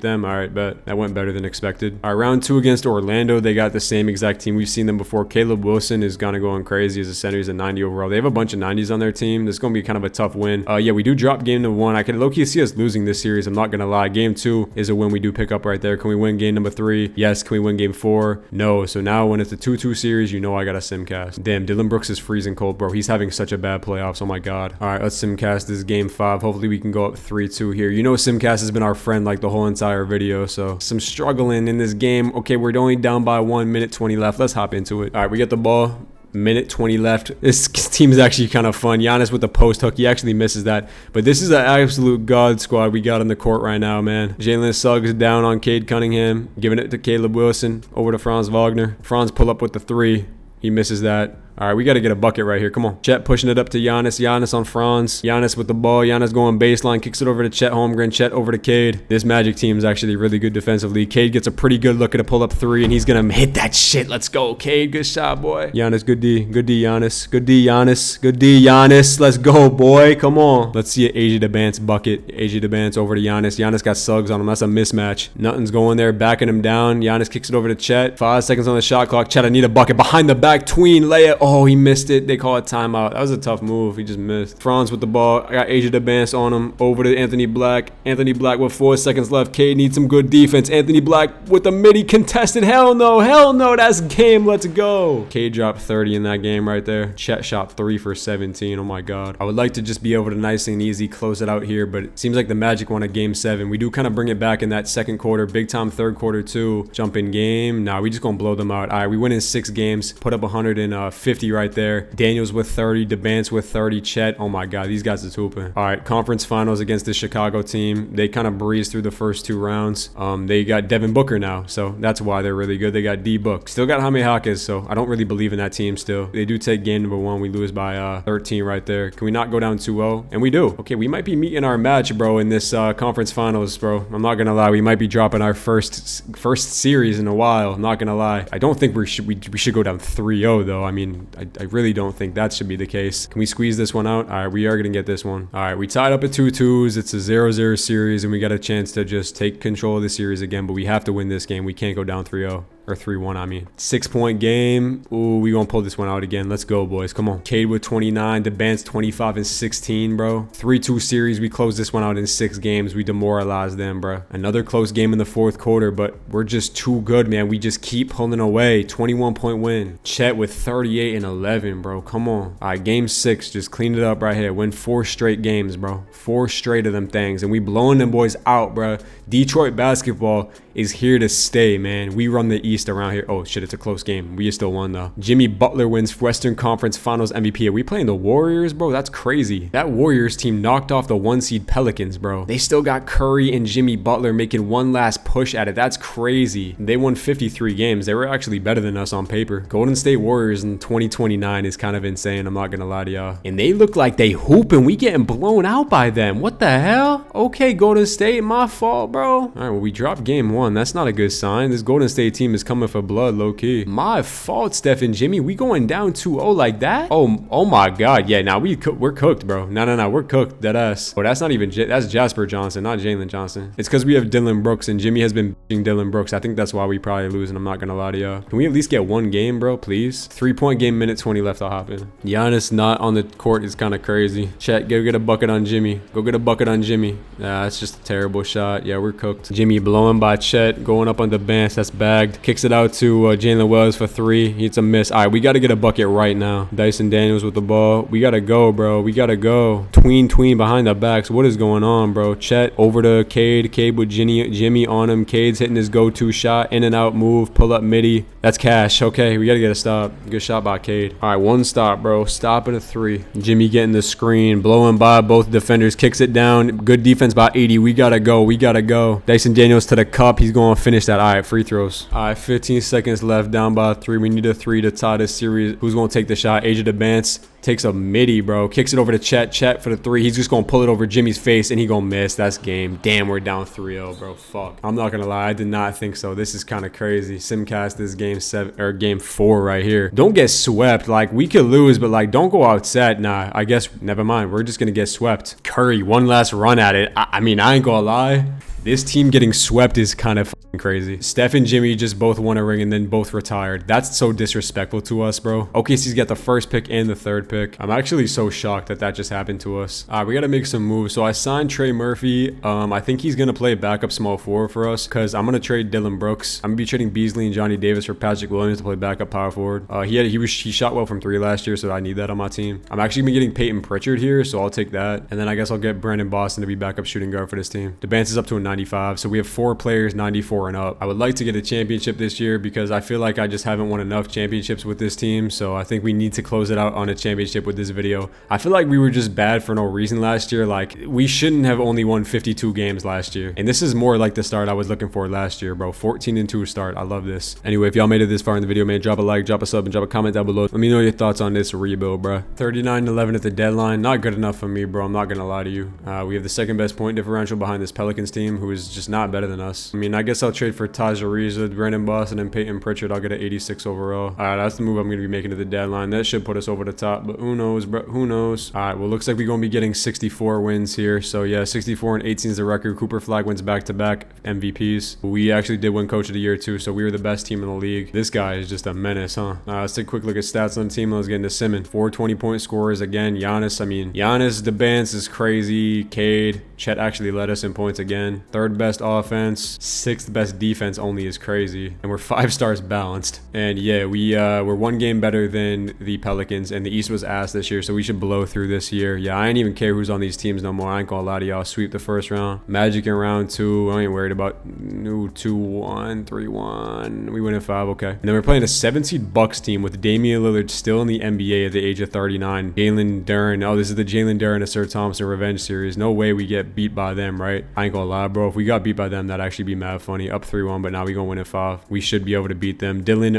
S1: them. All right, bet. That went better than expected. All right, round 2 against Orlando. They got the same exact team. We've seen them before. Caleb Wilson is kind of going crazy as a center. He's a 90 overall. They have a bunch of 90s on their team. This is going to be kind of a tough win. Yeah, we do drop game number 1. I could low-key see us losing this series. I'm not going to lie. Game 2 is a win we do pick up right there. Can we win game number 3? Yes. Can we win game 4? No. So now when it's a 2-2 series, you know I got a simcast. Damn, Dylan Brooks is freezing cold, bro. He's having such a bad playoffs. Oh my God. All right, let's simcast. This is game 5. Hopefully we can go up 3-2 here. You know simcast has been our friend like the whole entire video, so some struggling in this game. Okay, we're only down by 1 minute 20 left. Let's hop into it. All right, we get the ball. Minute 20 left. This team is actually kind of fun. Giannis with the post hook. He actually misses that. But this is an absolute god squad we got on the court right now, man. Jalen Suggs down on Cade Cunningham. Giving it to Caleb Wilson. Over to Franz Wagner. Franz pull up with the 3. He misses that. All right, we got to get a bucket right here. Come on. Chet pushing it up to Giannis. Giannis on Franz. Giannis with the ball. Giannis going baseline. Kicks it over to Chet Holmgren. Chet over to Cade. This Magic team is actually really good defensively. Cade gets a pretty good look at a pull-up 3, and he's going to hit that shit. Let's go, Cade. Good shot, boy. Giannis, good D. Good D, Giannis. Good D, Giannis. Good D, Giannis. Let's go, boy. Come on. Let's see an Asia Debance bucket. Asia Debance over to Giannis. Giannis got Suggs on him. That's a mismatch. Nothing's going there. Backing him down. Giannis kicks it over to Chet. 5 seconds on the shot clock. Chet, I need a bucket. Behind the back. Tween. Layup. Oh, he missed it. They call it timeout. That was a tough move. He just missed. Franz with the ball. I got Asia Debance on him. Over to Anthony Black. Anthony Black with 4 seconds left. Cade needs some good defense. Anthony Black with the midi contested. Hell no. Hell no. That's game. Let's go. Cade dropped 30 in that game right there. Chet shot 3 for 17. Oh my God. I would like to just be able to nice and easy close it out here, but it seems like the Magic won a game 7. We do kind of bring it back in that second quarter. Big time third quarter too. Jump in game. Nah, we just gonna blow them out. All right, we win in 6 games. Put up 150 right there. Daniels with 30, Debance with 30, Chet. Oh my God, these guys are hooping. All right, conference finals against the Chicago team. They kind of breezed through the first 2 rounds. They got Devin Booker now, so that's why they're really good. They got D Book. Still got Jaime Jaquez, so I don't really believe in that team still. They do take game number 1. We lose by 13 right there. Can we not go down 2-0? And we do. Okay, we might be meeting our match, bro, in this conference finals, bro. I'm not gonna lie. We might be dropping our first series in a while. I'm not gonna lie. I don't think we should go down 3-0 though. I mean, I really don't think that should be the case. Can we squeeze this one out? All right, we are going to get this one. All right, we tied up at 2-2s. It's a 0-0 series, and we got a chance to just take control of the series again, but we have to win this game. We can't go down 3-0. Or 3-1, I mean. 6-point game. Ooh, we gonna pull this one out again. Let's go, boys. Come on. Cade with 29. Debance 25 and 16, bro. 3-2 series. We closed this one out in 6 games. We demoralized them, bro. Another close game in the 4th quarter, but we're just too good, man. We just keep pulling away. 21-point win. Chet with 38 and 11, bro. Come on. All right, game 6. Just clean it up right here. Win 4 straight games, bro. 4 straight of them things. And we blowing them boys out, bro. Detroit basketball is here to stay, man. We run the East around here. Oh shit, it's a close game. We still won though. Jimmy Butler wins Western Conference Finals MVP. Are we playing the Warriors, bro? That's crazy. That Warriors team knocked off the 1 seed Pelicans, bro. They still got Curry and Jimmy Butler making one last push at it. That's crazy. They won 53 games. They were actually better than us on paper. Golden State Warriors in 2029 is kind of insane. I'm not gonna lie to y'all. And they look like they hooping. We getting blown out by them. What the hell? Okay, Golden State, my fault, bro. All right, well, we dropped game 1. That's not a good sign. This Golden State team is coming for blood, low-key. My fault, Steph and Jimmy. We going down 2-0 like that? Oh my God. Yeah, now we're cooked, bro. No. We're cooked. Dead ass. Oh, that's not even... That's Jasper Johnson, not Jalen Johnson. It's because we have Dylan Brooks, and Jimmy has been beating Dylan Brooks. I think that's why we probably losing. I'm not gonna lie to y'all. Can we at least get 1 game, bro, please? 3-point game, minute 20 left. I'll hop in. Giannis not on the court is kind of crazy. Chet, go get a bucket on Jimmy. Go get a bucket on Jimmy. Nah, that's just a terrible shot. Yeah, we're cooked. Jimmy blowing by Chet. Chet going up on the bench. That's bagged. Kicks it out to Jalen Wells for 3. It's a miss. All right, we got to get a bucket right now. Dyson Daniels with the ball. We got to go, bro. We got to go. Tween behind the backs. What is going on, bro? Chet over to Cade. Cade with Jimmy on him. Cade's hitting his go-to shot. In and out move. Pull up midi. That's cash. Okay, we got to get a stop. Good shot by Cade. All right, one stop, bro. Stop at a 3. Jimmy getting the screen. Blowing by both defenders. Kicks it down. Good defense by 80. We got to go. We got to go. Dyson Daniels to the cup. He's going to finish that. All right, free throws. All right, 15 seconds left. Down by 3. We need a 3 to tie this series. Who's going to take the shot? Age of the Bance. Takes a midi, bro. Kicks it over to Chet. Chet for the 3. He's just going to pull it over Jimmy's face, and he going to miss. That's game. Damn, we're down 3-0, bro. Fuck. I'm not going to lie. I did not think so. This is kind of crazy. Simcast this game 4 right here. Don't get swept. Like, we could lose, but, like, don't go outset. Nah, I guess, never mind. We're just going to get swept. Curry, one last run at it. I mean, I ain't going to lie. This team getting swept is kind of crazy. Steph and Jimmy just both won a ring and then both retired. That's so disrespectful to us, bro. OKC's got the first pick and the third pick. I'm actually so shocked that that just happened to us. We got to make some moves. So I signed Trey Murphy. I think he's going to play backup small forward for us because I'm going to trade Dylan Brooks. I'm going to be trading Beasley and Johnny Davis for Patrick Williams to play backup power forward. He shot well from 3 last year, so I need that on my team. I'm actually going to be getting Peyton Pritchard here, so I'll take that. And then I guess I'll get Brandon Boston to be backup shooting guard for this team. The Bance is up to a 95, so we have 4 players 94 and up. I would like to get a championship this year because I feel like I just haven't won enough championships with this team, so I think we need to close it out on a championship with this video. I feel like we were just bad for no reason last year. Like, we shouldn't have only won 52 games last year, and this is more like the start I was looking for last year, bro. 14-2 start. I love this. Anyway, if y'all made it this far in the video, man, drop a like, drop a sub, and drop a comment down below. Let me know your thoughts on this rebuild, bro. 39-11 at the deadline. Not good enough for me, bro. I'm not gonna lie to you. We have the second best point differential behind this Pelicans team, who is just not better than us. I mean, I guess I'll trade for Taj Ariza, Brandon Boston, and Peyton Pritchard. I'll get an 86 overall. All right, that's the move I'm going to be making at the deadline. That should put us over the top, but who knows, bro? Who knows? All right, well, looks like we're going to be getting 64 wins here. So, yeah, 64 and 18 is the record. Cooper Flag wins back-to-back MVPs. We actually did win Coach of the Year, too, so we were the best team in the league. This guy is just a menace, huh? Let's take a quick look at stats on the team. Let's get into Simmons. 4 20-point scorers. Again, Giannis. I mean, Giannis, the Bance is crazy. Cade. Chet actually led us in points again. 3rd best offense. 6th best defense only is crazy, and we're 5 stars balanced. And yeah, we're 1 game better than the Pelicans, and the East was ass this year, so we should blow through this year. Yeah, I ain't even care who's on these teams no more. I ain't gonna lie to y'all. Sweep the first round. Magic in round 2. I ain't worried about 2-1, 3-1. We win in 5. Okay, and then we're playing a 7-seed Bucks team with Damian Lillard still in the NBA at the age of 39. Jalen Duren. Oh, this is the Jalen Duren and Sir Thompson revenge series. No way we get beat by them, right? I ain't gonna lie, bro. If we got beat by them, that'd actually be mad funny. Up 3-1, but now we gonna win in 5. We should be able to beat them. Dylan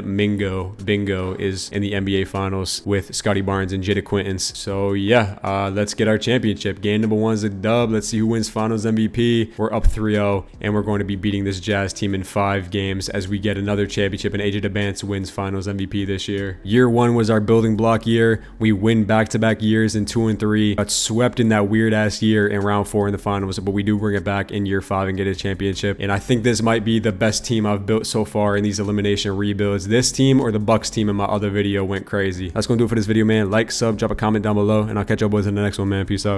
S1: Bingo is in the NBA Finals with Scotty Barnes and Jada Quintons. So yeah, let's get our championship. Game number 1 is a dub. Let's see who wins Finals MVP. We're up 3-0, and we're going to be beating this Jazz team in 5 games as we get another championship, and AJ DeBance wins Finals MVP this year. Year 1 was our building block year. We win back-to-back years in 2 and 3. Got swept in that weird-ass year in round 4 in the Finals, but we do bring it back in year 5 and get a championship. And I think this might be the best team I've built so far in these elimination rebuilds. This team or the Bucks team in my other video went crazy. That's gonna do it for this video, man. Like, sub, drop a comment down below, and I'll catch y'all boys in the next one, man. Peace out.